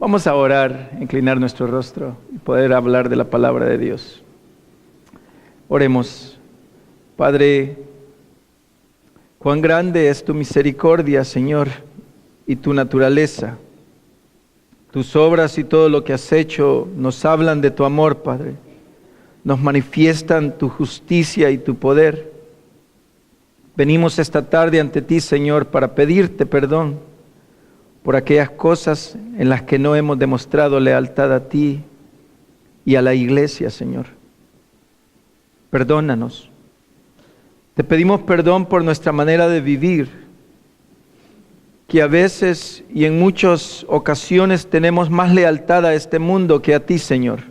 Vamos a orar, inclinar nuestro rostro y poder hablar de la palabra de Dios. Oremos. Padre, cuán grande es tu misericordia, Señor, y tu naturaleza. Tus obras y todo lo que has hecho nos hablan de tu amor, Padre. Nos manifiestan tu justicia y tu poder. Venimos esta tarde ante ti, Señor, para pedirte perdón por aquellas cosas en las que no hemos demostrado lealtad a ti y a la iglesia, Señor. Perdónanos. Te pedimos perdón por nuestra manera de vivir, que a veces y en muchas ocasiones tenemos más lealtad a este mundo que a ti, Señor.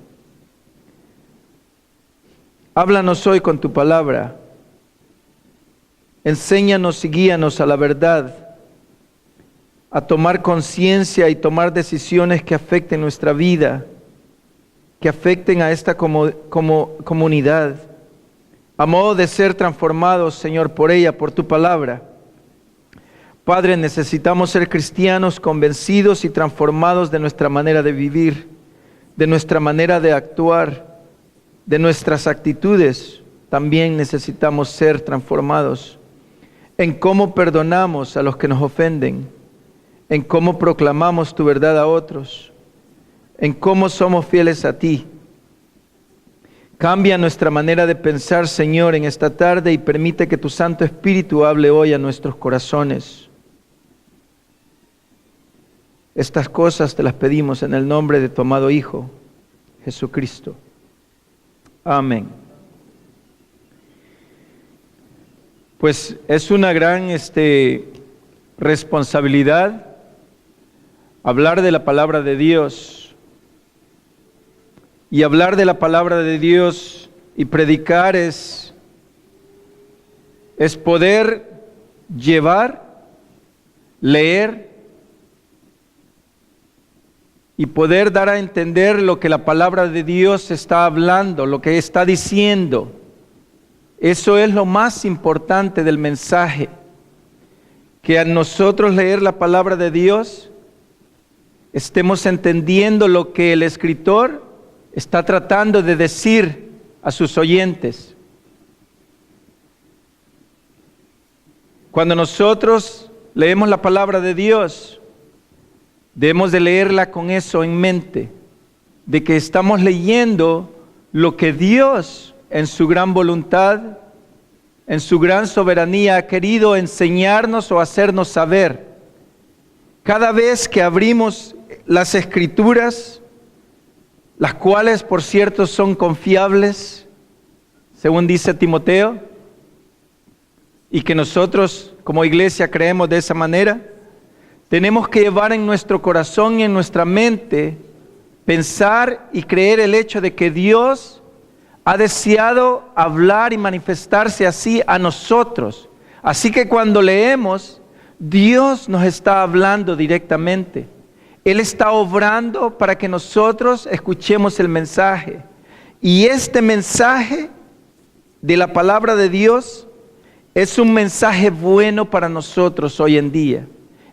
Háblanos hoy con tu palabra. Enséñanos y guíanos a la verdad, a tomar conciencia y tomar decisiones que afecten nuestra vida, que afecten a esta comunidad, a modo de ser transformados, Señor, por ella, por tu palabra. Padre, necesitamos ser cristianos convencidos y transformados de nuestra manera de vivir, de nuestra manera de actuar, de nuestras actitudes. También necesitamos ser transformados en cómo perdonamos a los que nos ofenden, en cómo proclamamos tu verdad a otros, en cómo somos fieles a ti. Cambia nuestra manera de pensar, Señor, en esta tarde y permite que tu Santo Espíritu hable hoy a nuestros corazones. Estas cosas te las pedimos en el nombre de tu amado Hijo, Jesucristo. Amén. Pues es una gran responsabilidad hablar de la palabra de Dios. Y hablar de la palabra de Dios y predicar es poder llevar, leer y poder dar a entender lo que la palabra de Dios está hablando, lo que está diciendo. Eso es lo más importante del mensaje, que a nosotros leer la palabra de Dios estemos entendiendo lo que el escritor está tratando de decir a sus oyentes. Cuando nosotros leemos la palabra de Dios, debemos de leerla con eso en mente, de que estamos leyendo lo que Dios en su gran voluntad, en su gran soberanía ha querido enseñarnos o hacernos saber. Cada vez que abrimos las Escrituras, las cuales, por cierto, son confiables, según dice Timoteo, y que nosotros como iglesia creemos de esa manera, tenemos que llevar en nuestro corazón y en nuestra mente, pensar y creer el hecho de que Dios ha deseado hablar y manifestarse así a nosotros. Así que cuando leemos, Dios nos está hablando directamente. Él está obrando para que nosotros escuchemos el mensaje. Y este mensaje de la palabra de Dios es un mensaje bueno para nosotros hoy en día.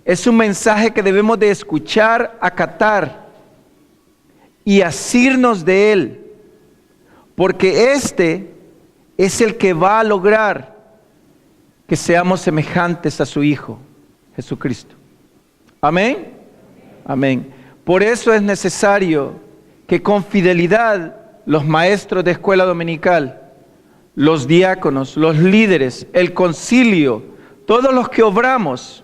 Es un mensaje que debemos de escuchar, acatar y asirnos de él. Porque este es el que va a lograr que seamos semejantes a su Hijo, Jesucristo. Amén. Amén. Por eso es necesario que con fidelidad los maestros de escuela dominical, los diáconos, los líderes, el concilio, todos los que obramos,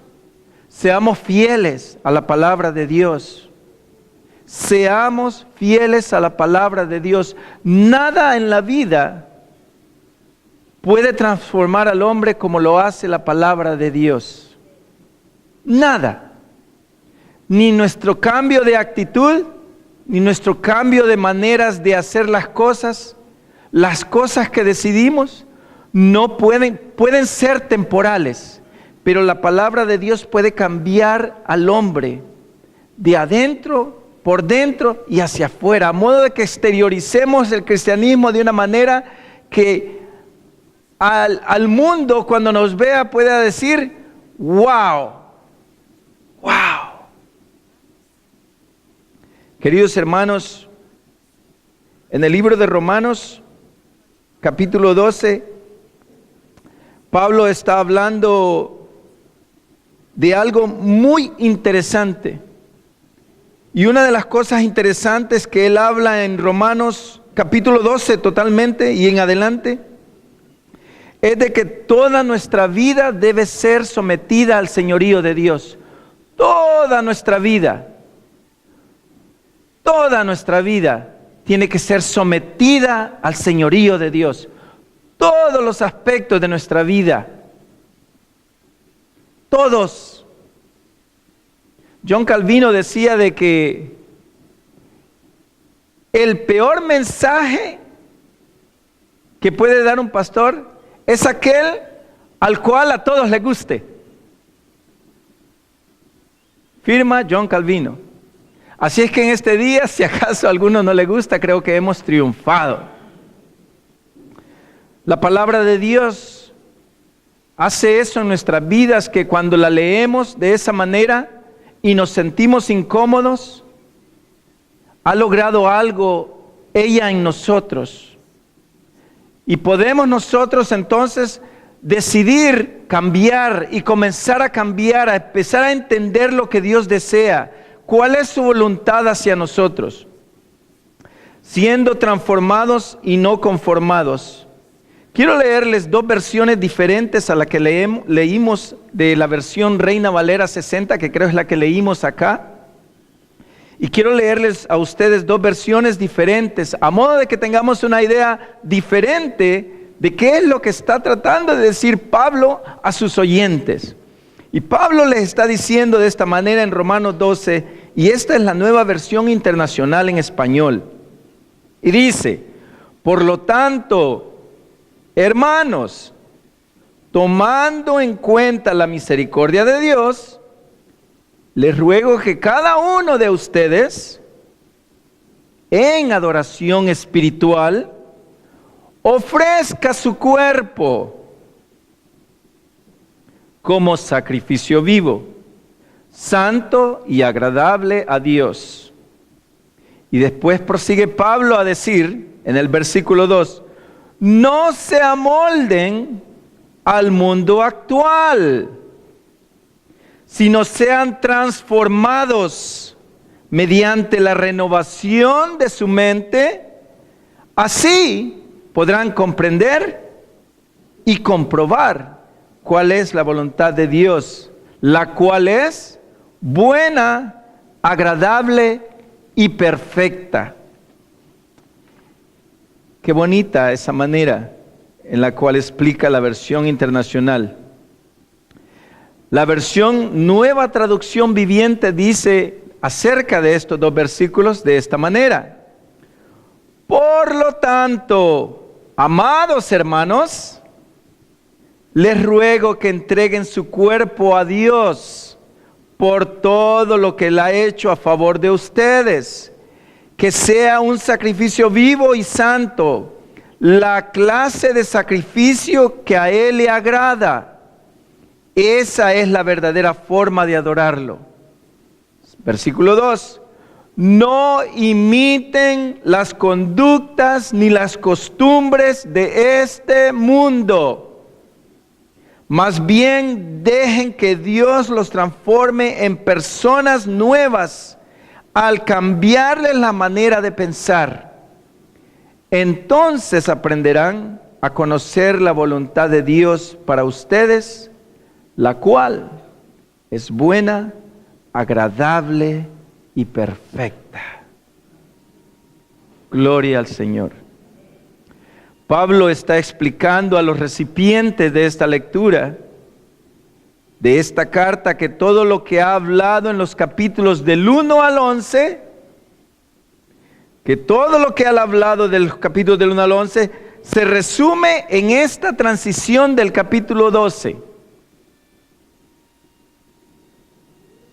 seamos fieles a la palabra de Dios. Seamos fieles a la palabra de Dios. Nada en la vida puede transformar al hombre como lo hace la palabra de Dios. Nada. Ni nuestro cambio de actitud, ni nuestro cambio de maneras de hacer las cosas que decidimos, no pueden ser temporales, pero la palabra de Dios puede cambiar al hombre de adentro, por dentro y hacia afuera, a modo de que exterioricemos el cristianismo de una manera que al mundo cuando nos vea pueda decir, wow, wow. Queridos hermanos, en el libro de Romanos, capítulo 12, Pablo está hablando de algo muy interesante. Y una de las cosas interesantes que él habla en Romanos capítulo 12 totalmente y en adelante, es de que toda nuestra vida debe ser sometida al señorío de Dios. Toda nuestra vida tiene que ser sometida al señorío de Dios. Todos los aspectos de nuestra vida, todos. John Calvino decía de que el peor mensaje que puede dar un pastor es aquel al cual a todos les guste. Firma John Calvino. Así es que en este día, si acaso a alguno no le gusta, creo que hemos triunfado. La palabra de Dios hace eso en nuestras vidas, que cuando la leemos de esa manera y nos sentimos incómodos, ha logrado algo ella en nosotros. Y podemos nosotros entonces decidir cambiar y comenzar a cambiar, a empezar a entender lo que Dios desea, cuál es su voluntad hacia nosotros, siendo transformados y no conformados. Quiero leerles dos versiones diferentes a la que leímos de la versión Reina Valera 60, que creo es la que leímos acá. Y quiero leerles a ustedes dos versiones diferentes, a modo de que tengamos una idea diferente de qué es lo que está tratando de decir Pablo a sus oyentes. Y Pablo les está diciendo de esta manera en Romanos 12, y esta es la nueva versión internacional en español. Y dice: por lo tanto, hermanos, tomando en cuenta la misericordia de Dios, les ruego que cada uno de ustedes, en adoración espiritual, ofrezca su cuerpo como sacrificio vivo, santo y agradable a Dios. Y después prosigue Pablo a decir, en el versículo 2, no se amolden al mundo actual, sino sean transformados mediante la renovación de su mente. Así podrán comprender y comprobar cuál es la voluntad de Dios, la cual es buena, agradable y perfecta. Qué bonita esa manera en la cual explica la versión internacional. La versión Nueva Traducción Viviente dice acerca de estos dos versículos de esta manera: por lo tanto, amados hermanos, les ruego que entreguen su cuerpo a Dios por todo lo que Él ha hecho a favor de ustedes, que sea un sacrificio vivo y santo, la clase de sacrificio que a Él le agrada. Esa es la verdadera forma de adorarlo. Versículo 2. No imiten las conductas ni las costumbres de este mundo. Más bien dejen que Dios los transforme en personas nuevas al cambiarles la manera de pensar. Entonces aprenderán a conocer la voluntad de Dios para ustedes, la cual es buena, agradable y perfecta. Gloria al Señor. Pablo está explicando a los recipientes de esta lectura, de esta carta, que todo lo que ha hablado en los capítulos del 1 al 11, que todo lo que ha hablado del capítulo del 1 al 11 se resume en esta transición del capítulo 12.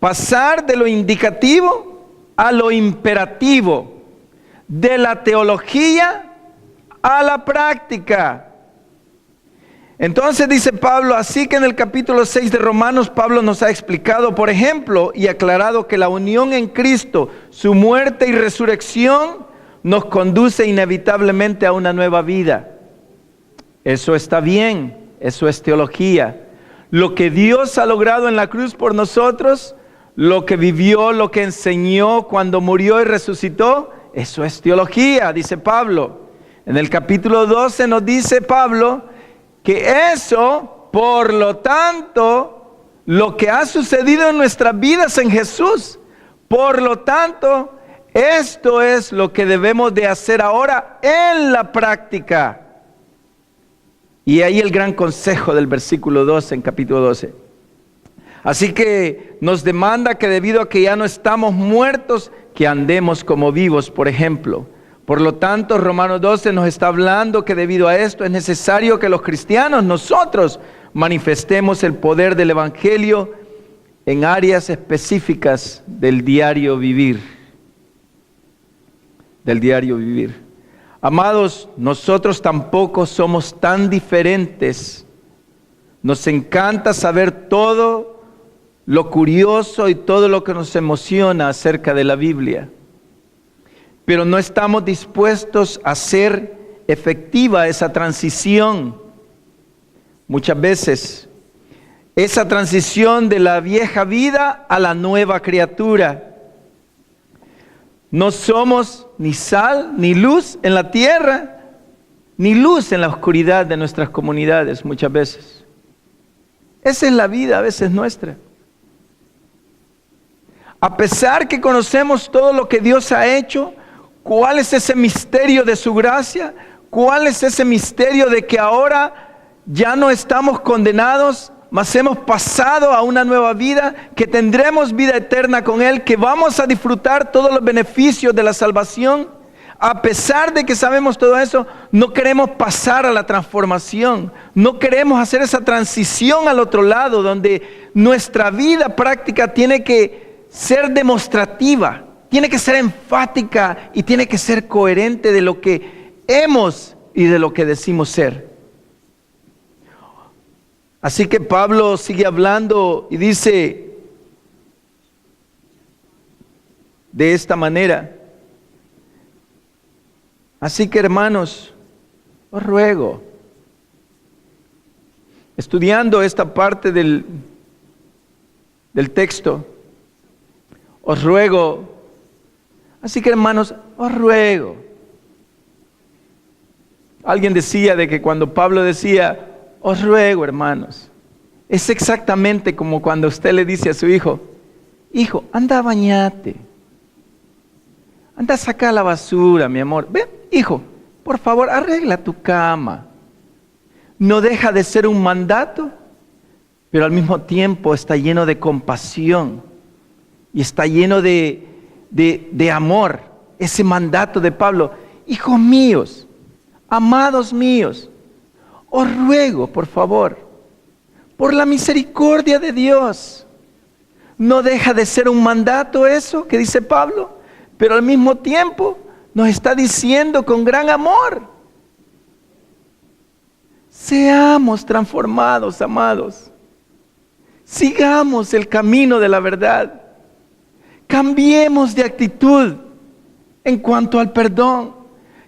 Pasar de lo indicativo a lo imperativo, de la teología a la práctica. Entonces dice Pablo, así que en el capítulo 6 de Romanos, Pablo nos ha explicado, por ejemplo, y aclarado que la unión en Cristo, su muerte y resurrección, nos conduce inevitablemente a una nueva vida. Eso está bien, eso es teología. Lo que Dios ha logrado en la cruz por nosotros, lo que vivió, lo que enseñó cuando murió y resucitó, eso es teología, dice Pablo. En el capítulo 12 nos dice Pablo que eso, por lo tanto, lo que ha sucedido en nuestras vidas en Jesús, por lo tanto, esto es lo que debemos de hacer ahora en la práctica. Y ahí el gran consejo del versículo 12 en capítulo 12. Así que nos demanda que debido a que ya no estamos muertos, que andemos como vivos, por ejemplo. Por lo tanto, Romanos 12 nos está hablando que debido a esto es necesario que los cristianos, nosotros, manifestemos el poder del Evangelio en áreas específicas del diario vivir. Del diario vivir. Amados, nosotros tampoco somos tan diferentes. Nos encanta saber todo lo curioso y todo lo que nos emociona acerca de la Biblia. Pero no estamos dispuestos a hacer efectiva esa transición. Muchas veces, esa transición de la vieja vida a la nueva criatura. No somos ni sal, ni luz en la tierra, ni luz en la oscuridad de nuestras comunidades muchas veces. Esa es la vida a veces nuestra. A pesar que conocemos todo lo que Dios ha hecho, ¿cuál es ese misterio de su gracia? ¿Cuál es ese misterio de que ahora ya no estamos condenados, mas hemos pasado a una nueva vida, que tendremos vida eterna con Él, que vamos a disfrutar todos los beneficios de la salvación? A pesar de que sabemos todo eso, no queremos pasar a la transformación, no queremos hacer esa transición al otro lado, donde nuestra vida práctica tiene que ser demostrativa, tiene que ser enfática y tiene que ser coherente de lo que hemos y de lo que decimos ser. Así que Pablo sigue hablando y dice de esta manera: así que, hermanos, os ruego, estudiando esta parte del texto, os ruego, así que, hermanos, os ruego. Alguien decía de que cuando Pablo decía, os ruego, hermanos, es exactamente como cuando usted le dice a su hijo, hijo, anda a bañate, anda a sacar la basura, mi amor. Ven, hijo, por favor, arregla tu cama. No deja de ser un mandato, pero al mismo tiempo está lleno de compasión y está lleno de amor. Ese mandato de Pablo: hijos míos, amados míos, os ruego, por favor, por la misericordia de Dios. No deja de ser un mandato eso que dice Pablo, pero al mismo tiempo nos está diciendo con gran amor: seamos transformados, amados. Sigamos el camino de la verdad. Cambiemos de actitud en cuanto al perdón.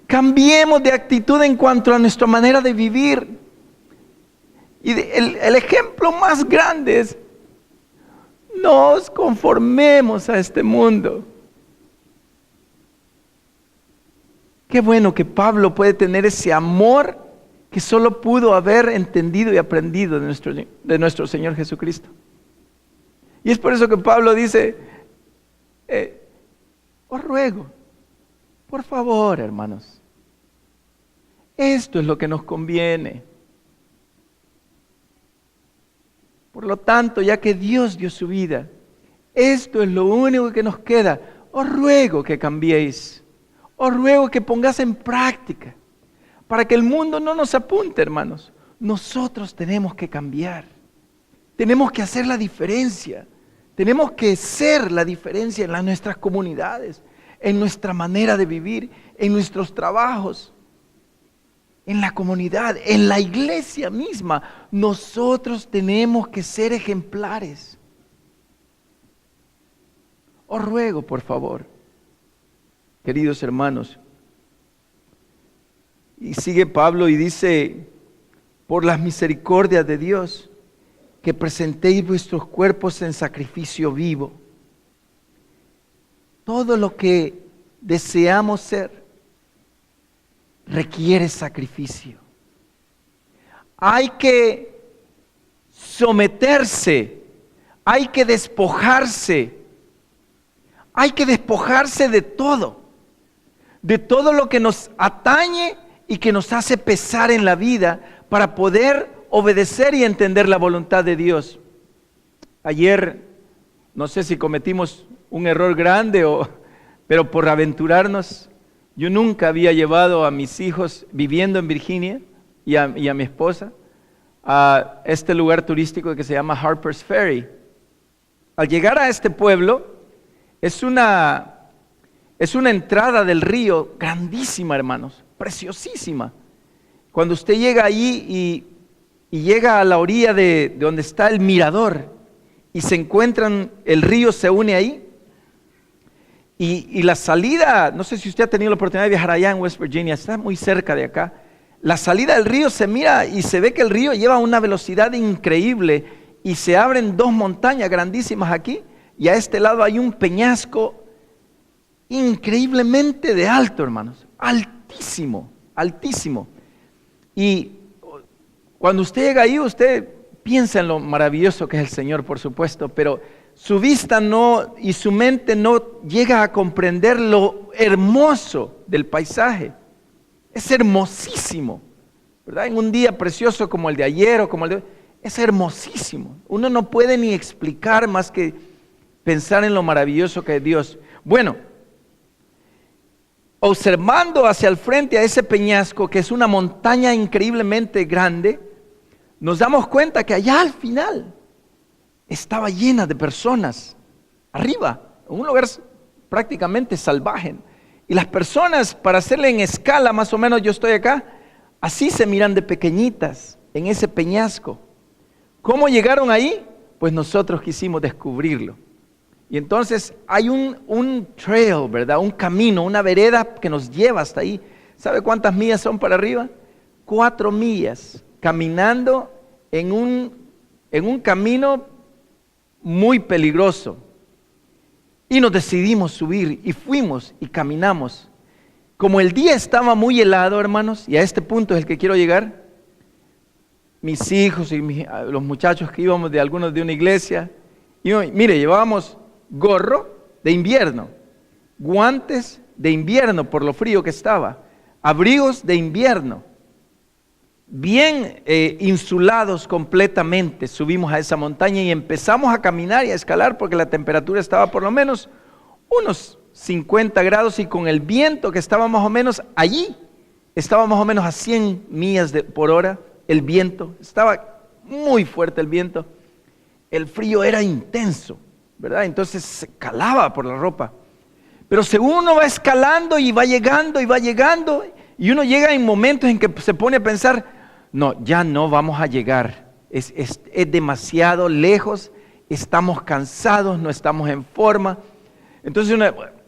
Cambiemos de actitud en cuanto a nuestra manera de vivir. Y el ejemplo más grande es: no nos conformemos a este mundo. Qué bueno que Pablo puede tener ese amor que solo pudo haber entendido y aprendido de nuestro Señor Jesucristo. Y es por eso que Pablo dice, os ruego, por favor, hermanos, esto es lo que nos conviene. Por lo tanto, ya que Dios dio su vida, esto es lo único que nos queda. Os ruego que cambiéis. Os ruego que pongáis en práctica, para que el mundo no nos apunte, hermanos. Nosotros tenemos que cambiar. Tenemos que hacer la diferencia. Tenemos que ser la diferencia en nuestras comunidades, en nuestra manera de vivir, en nuestros trabajos. en la comunidad, en la iglesia misma. Nosotros tenemos que ser ejemplares. Os ruego, por favor, queridos hermanos. Y sigue Pablo y dice, por las misericordias de Dios, que presentéis vuestros cuerpos en sacrificio vivo. Todo lo que deseamos ser requiere sacrificio. Hay que someterse, hay que despojarse de todo lo que nos atañe y que nos hace pesar en la vida para poder obedecer y entender la voluntad de Dios. Ayer, no sé si cometimos un error grande pero por aventurarnos, yo nunca había llevado a mis hijos viviendo en Virginia y a mi esposa a este lugar turístico que se llama Harper's Ferry. Al llegar a este pueblo, es una entrada del río grandísima, hermanos, preciosísima. Cuando usted llega allí y llega a la orilla de donde está el mirador y se encuentran, el río se une ahí, y la salida, no sé si usted ha tenido la oportunidad de viajar allá en West Virginia, está muy cerca de acá. La salida del río se mira y se ve que el río lleva una velocidad increíble y se abren dos montañas grandísimas aquí, y a este lado hay un peñasco increíblemente de alto, hermanos, altísimo, altísimo. Y cuando usted llega ahí, usted piensa en lo maravilloso que es el Señor, por supuesto, pero su vista no y su mente no llega a comprender lo hermoso del paisaje. Es hermosísimo, ¿verdad? En un día precioso como el de ayer o como el de hoy, es hermosísimo. Uno no puede ni explicar más que pensar en lo maravilloso que es Dios. Bueno, observando hacia el frente a ese peñasco, que es una montaña increíblemente grande, nos damos cuenta que allá al final estaba llena de personas, arriba, en un lugar prácticamente salvaje. Y las personas, para hacerle en escala, más o menos yo estoy acá, así se miran de pequeñitas, en ese peñasco. ¿Cómo llegaron ahí? Pues nosotros quisimos descubrirlo. Y entonces hay un trail, ¿verdad? Un camino, una vereda que nos lleva hasta ahí. ¿Sabe cuántas millas son para arriba? 4 millas, caminando en un camino muy peligroso. Y nos decidimos subir y fuimos y caminamos. Como el día estaba muy helado, hermanos, y a este punto es el que quiero llegar, mis hijos y los muchachos que íbamos de algunos de una iglesia, y mire, llevábamos gorro de invierno, guantes de invierno por lo frío que estaba, abrigos de invierno, bien insulados completamente. Subimos a esa montaña y empezamos a caminar y a escalar porque la temperatura estaba por lo menos unos 50 grados y con el viento que estaba más o menos allí, estaba más o menos a 100 millas por hora, el viento, estaba muy fuerte el viento, el frío era intenso, ¿verdad? Entonces se calaba por la ropa. Pero según uno va escalando y va llegando, y uno llega en momentos en que se pone a pensar, no, ya no vamos a llegar, es demasiado lejos, estamos cansados, no estamos en forma. Entonces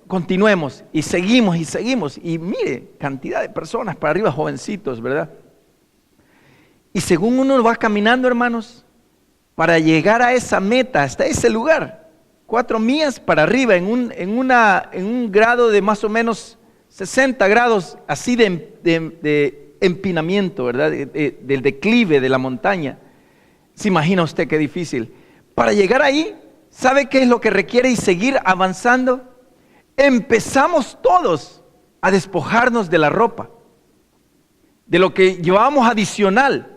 continuemos y seguimos, y mire, cantidad de personas para arriba, jovencitos, ¿verdad? Y según uno va caminando, hermanos, para llegar a esa meta, hasta ese lugar, 4 millas para arriba, en un grado de más o menos 60 grados, así de empinamiento, ¿verdad? Del declive de la montaña. ¿Se imagina usted qué difícil? Para llegar ahí, ¿sabe qué es lo que requiere y seguir avanzando? Empezamos todos a despojarnos de la ropa, de lo que llevábamos adicional,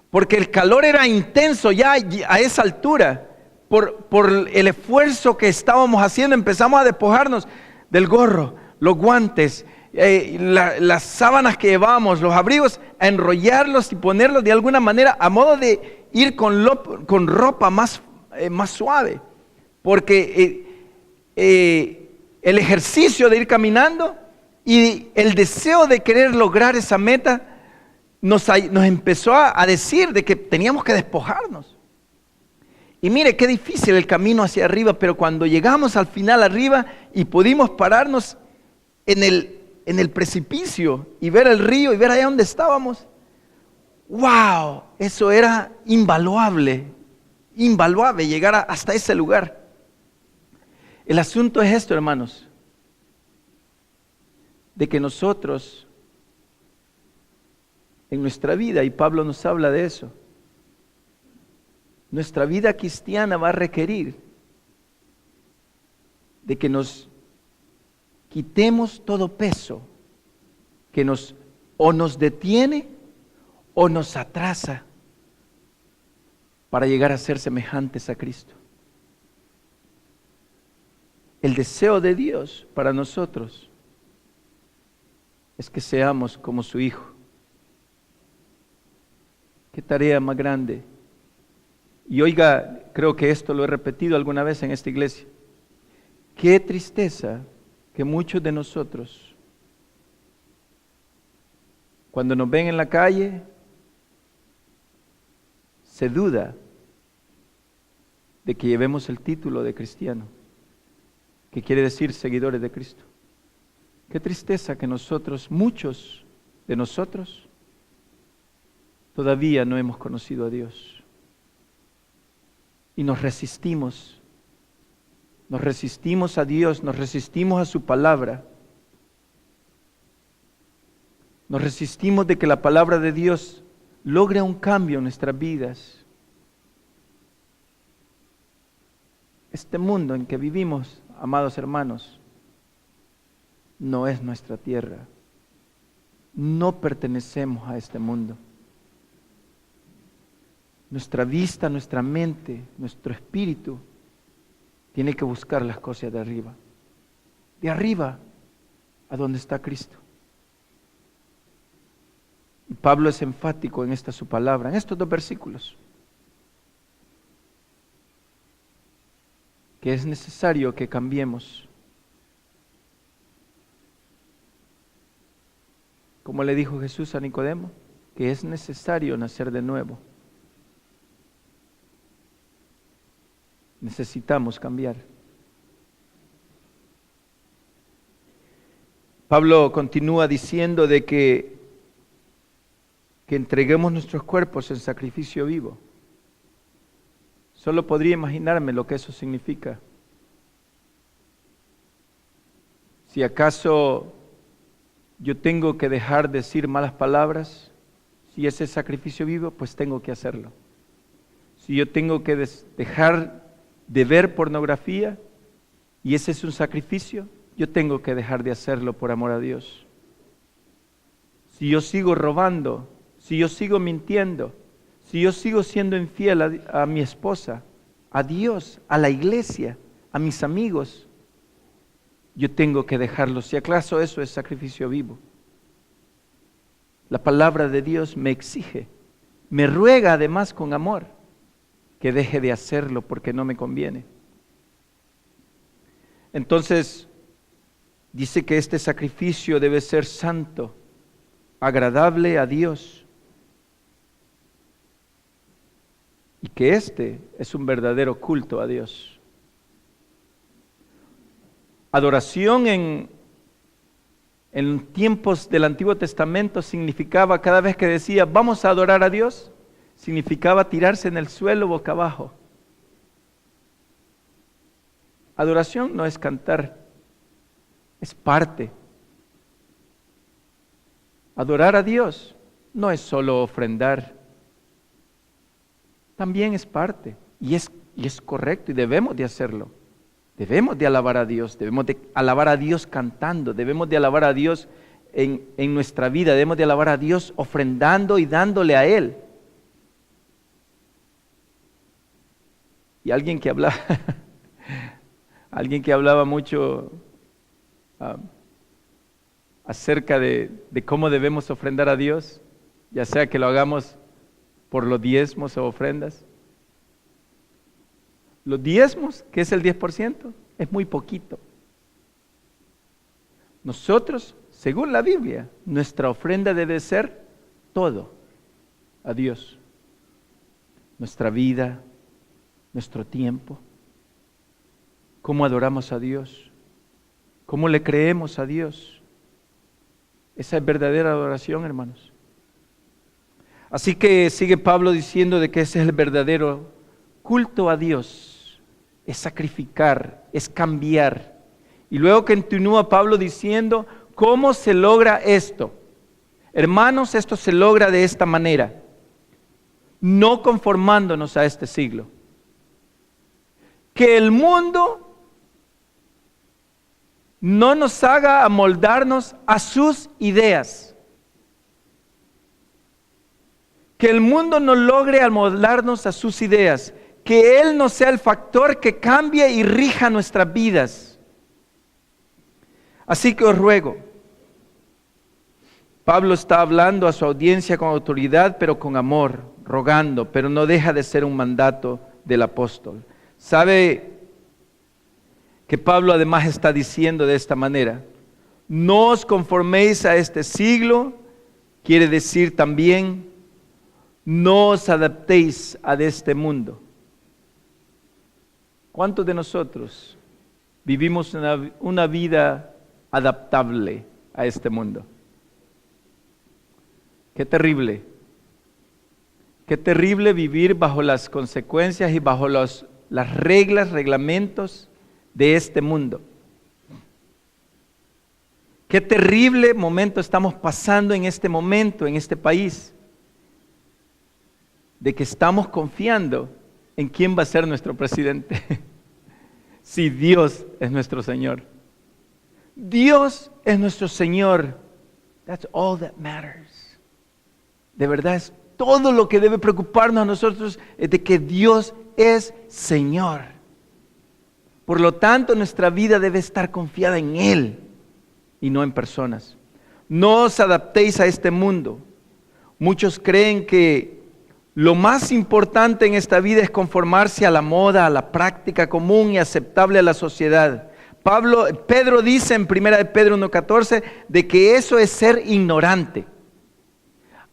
porque el calor era intenso ya a esa altura. Por el esfuerzo que estábamos haciendo, empezamos a despojarnos del gorro, los guantes, las sábanas que llevábamos, los abrigos, a enrollarlos y ponerlos de alguna manera a modo de ir con ropa más suave, porque el ejercicio de ir caminando y el deseo de querer lograr esa meta nos empezó a decir de que teníamos que despojarnos. Y mire qué difícil el camino hacia arriba, pero cuando llegamos al final arriba y pudimos pararnos en el precipicio y ver el río y ver allá donde estábamos, ¡wow! Eso era invaluable llegar hasta ese lugar. El asunto es esto, hermanos, de que nosotros en nuestra vida, y Pablo nos habla de eso, nuestra vida cristiana va a requerir de que nos quitemos todo peso que o nos detiene o nos atrasa para llegar a ser semejantes a Cristo. El deseo de Dios para nosotros es que seamos como su Hijo. Qué tarea más grande. Y oiga, creo que esto lo he repetido alguna vez en esta iglesia. Qué tristeza que muchos de nosotros, cuando nos ven en la calle, se duda de que llevemos el título de cristiano, que quiere decir seguidores de Cristo. Qué tristeza que nosotros, muchos de nosotros, todavía no hemos conocido a Dios. Y nos resistimos a Dios, nos resistimos a su palabra. Nos resistimos de que la palabra de Dios logre un cambio en nuestras vidas. Este mundo en que vivimos, amados hermanos, no es nuestra tierra. No pertenecemos a este mundo. Nuestra vista, nuestra mente, nuestro espíritu tiene que buscar las cosas de arriba a donde está Cristo. Y Pablo es enfático en esta su palabra, en estos 2 versículos, que es necesario que cambiemos. Como le dijo Jesús a Nicodemo, que es necesario nacer de nuevo. Necesitamos cambiar. Pablo continúa diciendo de que entreguemos nuestros cuerpos en sacrificio vivo. Solo podría imaginarme lo que eso significa. Si acaso yo tengo que dejar de decir malas palabras, si ese es sacrificio vivo, pues tengo que hacerlo. Si yo tengo que dejar de ver pornografía y ese es un sacrificio, yo tengo que dejar de hacerlo por amor a Dios. Si yo sigo robando, si yo sigo mintiendo, si yo sigo siendo infiel a mi esposa, a Dios, a la iglesia, a mis amigos, yo tengo que dejarlo. Si acaso eso es sacrificio vivo. La palabra de Dios me exige, me ruega además con amor que deje de hacerlo porque no me conviene. Entonces, dice que este sacrificio debe ser santo, agradable a Dios, y que este es un verdadero culto a Dios. Adoración en tiempos del Antiguo Testamento significaba, cada vez que decía vamos a adorar a Dios, significaba tirarse en el suelo boca abajo. Adoración no es cantar, es parte. Adorar a Dios no es solo ofrendar, también es parte, y es correcto y debemos de hacerlo. Debemos de alabar a Dios, debemos de alabar a Dios cantando, debemos de alabar a Dios en nuestra vida, debemos de alabar a Dios ofrendando y dándole a Él. Y alguien que hablaba mucho acerca de cómo debemos ofrendar a Dios, ya sea que lo hagamos por los diezmos o ofrendas. Los diezmos, que es el 10%, es muy poquito. Nosotros, según la Biblia, nuestra ofrenda debe ser todo a Dios. Nuestra vida, nuestro tiempo, cómo adoramos a Dios, cómo le creemos a Dios. Esa es verdadera adoración, hermanos. Así que sigue Pablo diciendo de que ese es el verdadero culto a Dios. Es sacrificar, es cambiar. Y luego continúa Pablo diciendo, ¿cómo se logra esto? Hermanos, esto se logra de esta manera, no conformándonos a este siglo. Que el mundo no nos haga amoldarnos a sus ideas. Que el mundo no logre amoldarnos a sus ideas. Que Él no sea el factor que cambie y rija nuestras vidas. Así que os ruego, Pablo está hablando a su audiencia con autoridad, pero con amor, rogando, pero no deja de ser un mandato del apóstol. ¿Sabe que Pablo además está diciendo de esta manera? No os conforméis a este siglo, quiere decir también, no os adaptéis a este mundo. ¿Cuántos de nosotros vivimos una vida adaptable a este mundo? Qué terrible. Qué terrible vivir bajo las consecuencias y bajo las reglas, reglamentos de este mundo. Qué terrible momento estamos pasando en este momento, en este país, de que estamos confiando en quién va a ser nuestro presidente. Si Dios es nuestro Señor. Dios es nuestro Señor. That's all that matters. De verdad es todo lo que debe preocuparnos a nosotros, es de que Dios es Señor. Por lo tanto, nuestra vida debe estar confiada en Él y no en personas. No os adaptéis a este mundo. Muchos creen que lo más importante en esta vida es conformarse a la moda, a la práctica común y aceptable a la sociedad. Pedro dice en 1 de Pedro 1:14 de que eso es ser ignorante.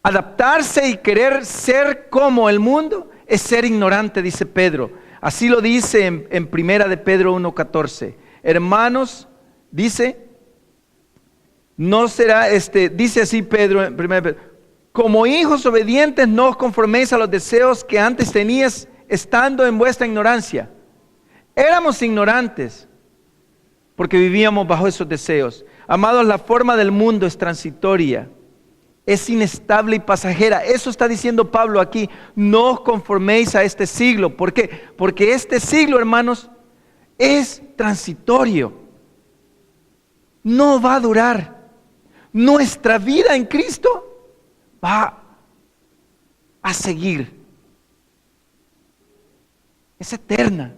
Adaptarse y querer ser como el mundo es ser ignorante, dice Pedro. Así lo dice en 1 de Pedro 1:14. Hermanos, dice, no será, dice así Pedro en 1 de Pedro, como hijos obedientes no os conforméis a los deseos que antes tenías estando en vuestra ignorancia. Éramos ignorantes porque vivíamos bajo esos deseos. Amados, la forma del mundo es transitoria, es inestable y pasajera. Eso está diciendo Pablo aquí. No os conforméis a este siglo. ¿Por qué? Porque este siglo, hermanos, es transitorio. No va a durar. Nuestra vida en Cristo va a seguir. Es eterna.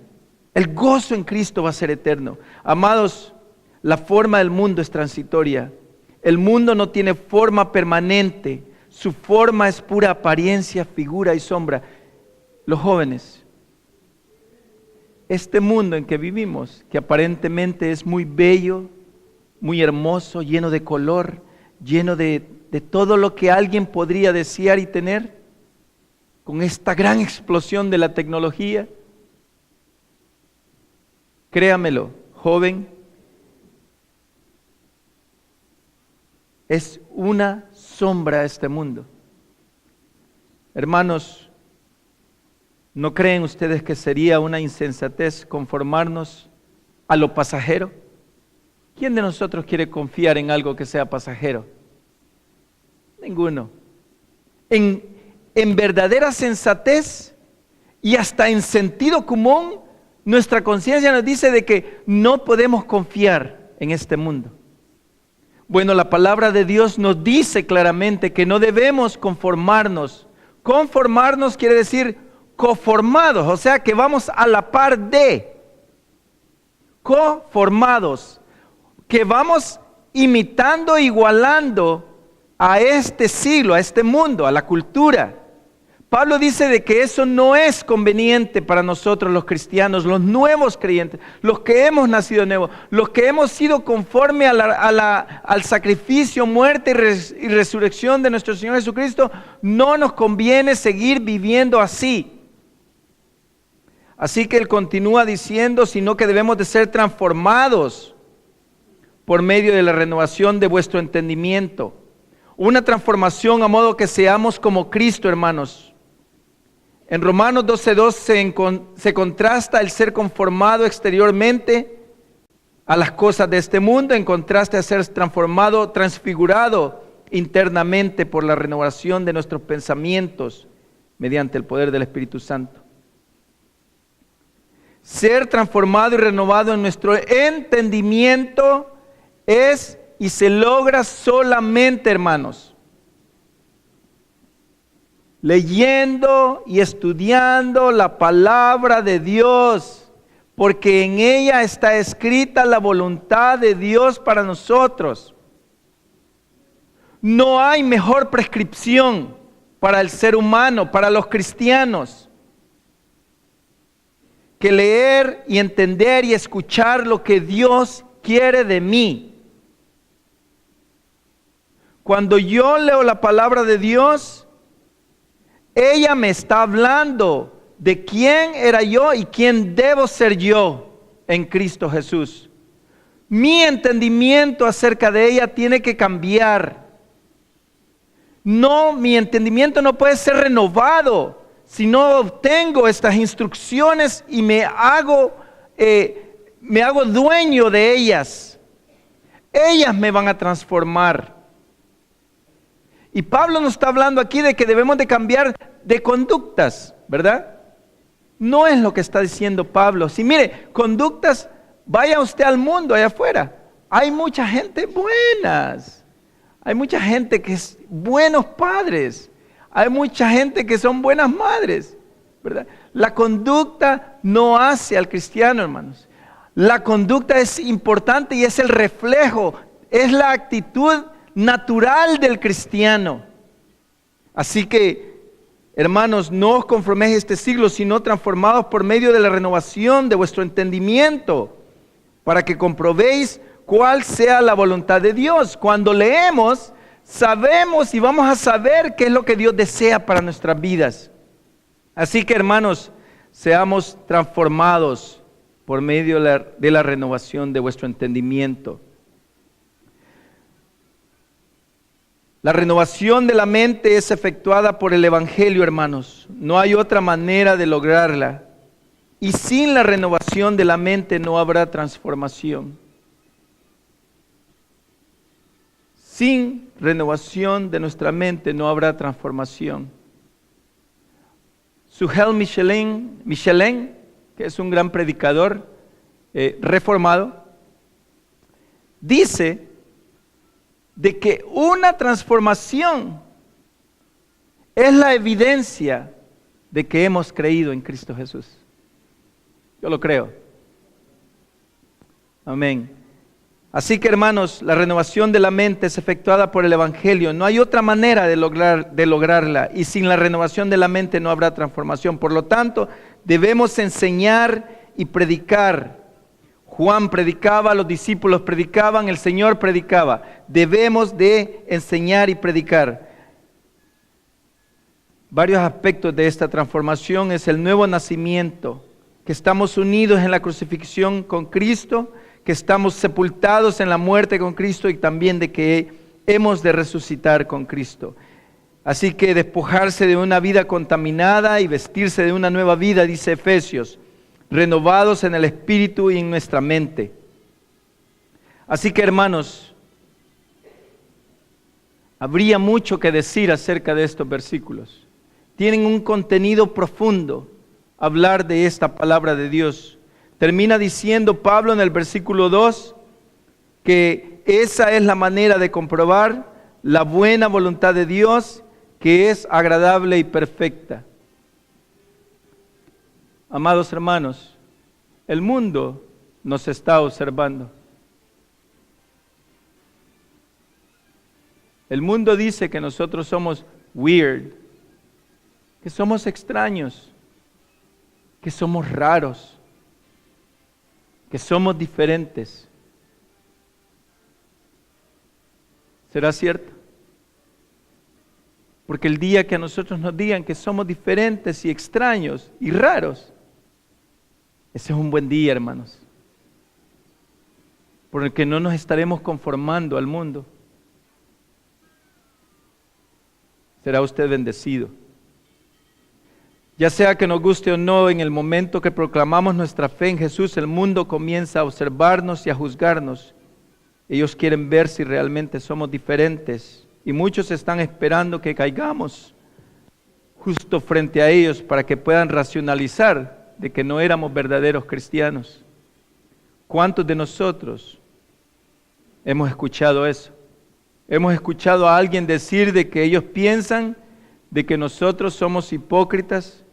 El gozo en Cristo va a ser eterno. Amados, la forma del mundo es transitoria. El mundo no tiene forma permanente. Su forma es pura apariencia, figura y sombra. Los jóvenes, este mundo en que vivimos, que aparentemente es muy bello, muy hermoso, lleno de color, lleno de todo lo que alguien podría desear y tener, con esta gran explosión de la tecnología, créamelo, joven, es una sombra a este mundo. Hermanos, ¿no creen ustedes que sería una insensatez conformarnos a lo pasajero? ¿Quién de nosotros quiere confiar en algo que sea pasajero? Ninguno. En verdadera sensatez y hasta en sentido común, nuestra conciencia nos dice de que no podemos confiar en este mundo. Bueno, la palabra de Dios nos dice claramente que no debemos conformarnos. Conformarnos quiere decir conformados, o sea que vamos a la par de. Conformados, que vamos imitando, igualando a este siglo, a este mundo, a la cultura. Pablo dice de que eso no es conveniente para nosotros los cristianos, los nuevos creyentes, los que hemos nacido nuevos, los que hemos sido conforme al sacrificio, muerte y resurrección de nuestro Señor Jesucristo. No nos conviene seguir viviendo así. Así que él continúa diciendo, sino que debemos de ser transformados por medio de la renovación de vuestro entendimiento. Una transformación a modo que seamos como Cristo, hermanos. En Romanos 12:2 se contrasta el ser conformado exteriormente a las cosas de este mundo, en contraste a ser transformado, transfigurado internamente por la renovación de nuestros pensamientos mediante el poder del Espíritu Santo. Ser transformado y renovado en nuestro entendimiento es y se logra solamente, hermanos, leyendo y estudiando la palabra de Dios, porque en ella está escrita la voluntad de Dios para nosotros. No hay mejor prescripción para el ser humano, para los cristianos, que leer y entender y escuchar lo que Dios quiere de mí. Cuando yo leo la palabra de Dios, ella me está hablando de quién era yo y quién debo ser yo en Cristo Jesús. Mi entendimiento acerca de ella tiene que cambiar. No, mi entendimiento no puede ser renovado si no obtengo estas instrucciones y me hago dueño de ellas. Ellas me van a transformar. Y Pablo nos está hablando aquí de que debemos de cambiar de conductas, ¿verdad? No es lo que está diciendo Pablo. Si mire, conductas, vaya usted al mundo allá afuera. Hay mucha gente buenas. Hay mucha gente que es buenos padres. Hay mucha gente que son buenas madres, ¿verdad? La conducta no hace al cristiano, hermanos. La conducta es importante y es el reflejo, es la actitud natural del cristiano. Así que, hermanos, no os conforméis a este siglo, sino transformados por medio de la renovación de vuestro entendimiento, para que comprobéis cuál sea la voluntad de Dios. Cuando leemos, sabemos y vamos a saber qué es lo que Dios desea para nuestras vidas. Así que, hermanos, seamos transformados por medio de la renovación de vuestro entendimiento. La renovación de la mente es efectuada por el Evangelio, hermanos. No hay otra manera de lograrla. Y sin la renovación de la mente no habrá transformación. Sin renovación de nuestra mente no habrá transformación. Sujel Michelin, que es un gran predicador reformado, dice de que una transformación es la evidencia de que hemos creído en Cristo Jesús. Yo lo creo. Amén. Así que, hermanos, la renovación de la mente es efectuada por el Evangelio. No hay otra manera de lograrla. Y sin la renovación de la mente no habrá transformación. Por lo tanto, debemos enseñar y predicar. Juan predicaba, los discípulos predicaban, el Señor predicaba. Debemos de enseñar y predicar. Varios aspectos de esta transformación es el nuevo nacimiento, que estamos unidos en la crucifixión con Cristo, que estamos sepultados en la muerte con Cristo y también de que hemos de resucitar con Cristo. Así que despojarse de una vida contaminada y vestirse de una nueva vida, dice Efesios, renovados en el espíritu y en nuestra mente. Así que, hermanos, habría mucho que decir acerca de estos versículos. Tienen un contenido profundo hablar de esta palabra de Dios. Termina diciendo Pablo en el versículo 2 que esa es la manera de comprobar la buena voluntad de Dios, que es agradable y perfecta. Amados hermanos, el mundo nos está observando. El mundo dice que nosotros somos weird, que somos extraños, que somos raros, que somos diferentes. ¿Será cierto? Porque el día que a nosotros nos digan que somos diferentes y extraños y raros, ese es un buen día, hermanos, por el que no nos estaremos conformando al mundo. Será usted bendecido. Ya sea que nos guste o no, en el momento que proclamamos nuestra fe en Jesús, el mundo comienza a observarnos y a juzgarnos. Ellos quieren ver si realmente somos diferentes y muchos están esperando que caigamos justo frente a ellos para que puedan racionalizar de que no éramos verdaderos cristianos. ¿Cuántos de nosotros hemos escuchado eso? Hemos escuchado a alguien decir de que ellos piensan de que nosotros somos hipócritas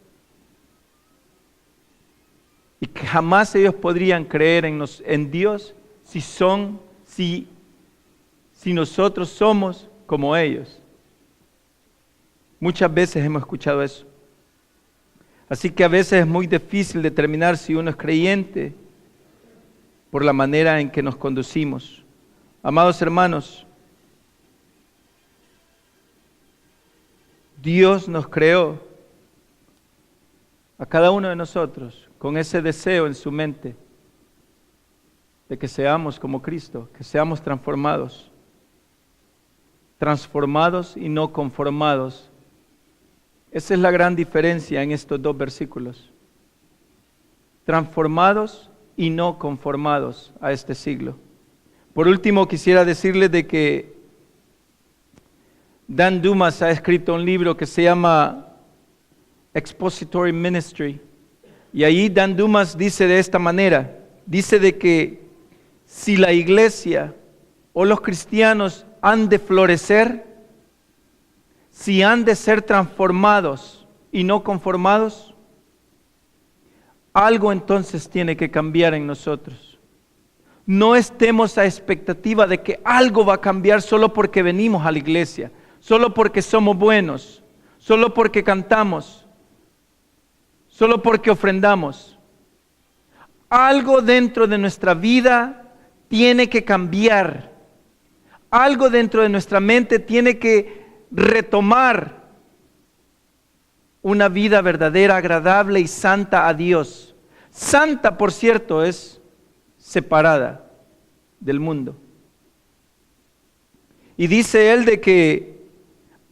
y que jamás ellos podrían creer en Dios si nosotros somos como ellos. Muchas veces hemos escuchado eso. Así que a veces es muy difícil determinar si uno es creyente por la manera en que nos conducimos. Amados hermanos, Dios nos creó a cada uno de nosotros con ese deseo en su mente de que seamos como Cristo, que seamos transformados y no conformados. Esa es la gran diferencia en estos dos versículos. Transformados y no conformados a este siglo. Por último, quisiera decirles de que Dan Dumas ha escrito un libro que se llama Expository Ministry. Y ahí Dan Dumas dice de esta manera, dice de que si la iglesia o los cristianos han de florecer, si han de ser transformados y no conformados, algo entonces tiene que cambiar en nosotros. No estemos a expectativa de que algo va a cambiar solo porque venimos a la iglesia, solo porque somos buenos, solo porque cantamos, solo porque ofrendamos. Algo dentro de nuestra vida tiene que cambiar. Algo dentro de nuestra mente tiene que retomar una vida verdadera, agradable y santa a Dios. Santa, por cierto, es separada del mundo. Y dice él de que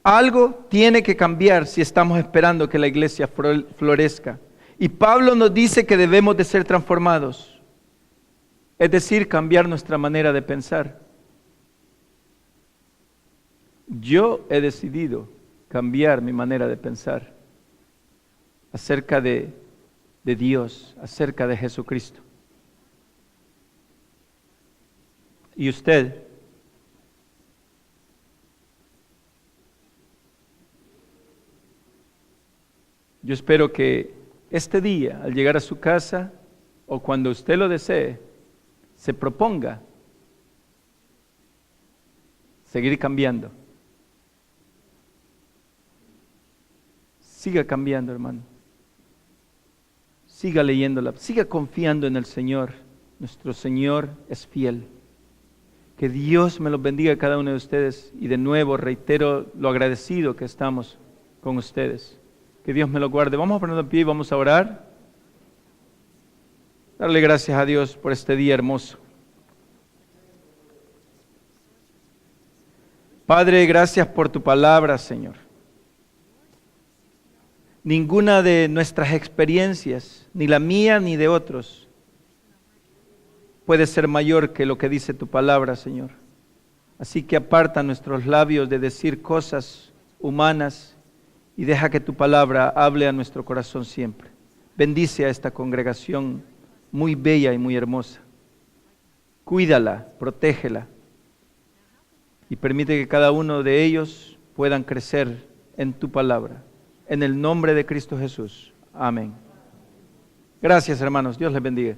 algo tiene que cambiar si estamos esperando que la iglesia florezca. Y Pablo nos dice que debemos de ser transformados, es decir, cambiar nuestra manera de pensar. Yo he decidido cambiar mi manera de pensar acerca de Dios, acerca de Jesucristo. ¿Y usted? Yo espero que este día, al llegar a su casa, o cuando usted lo desee, se proponga seguir cambiando. Siga cambiando, hermano. Siga leyéndola, siga confiando en el Señor. Nuestro Señor es fiel. Que Dios me los bendiga a cada uno de ustedes. Y de nuevo reitero lo agradecido que estamos con ustedes. Que Dios me lo guarde. Vamos a ponernos de pie y vamos a orar. Darle gracias a Dios por este día hermoso. Padre, gracias por tu palabra, Señor. Ninguna de nuestras experiencias, ni la mía ni de otros, puede ser mayor que lo que dice tu palabra, Señor. Así que aparta nuestros labios de decir cosas humanas y deja que tu palabra hable a nuestro corazón siempre. Bendice a esta congregación muy bella y muy hermosa. Cuídala, protégela y permite que cada uno de ellos puedan crecer en tu palabra. En el nombre de Cristo Jesús. Amén. Gracias, hermanos. Dios les bendiga.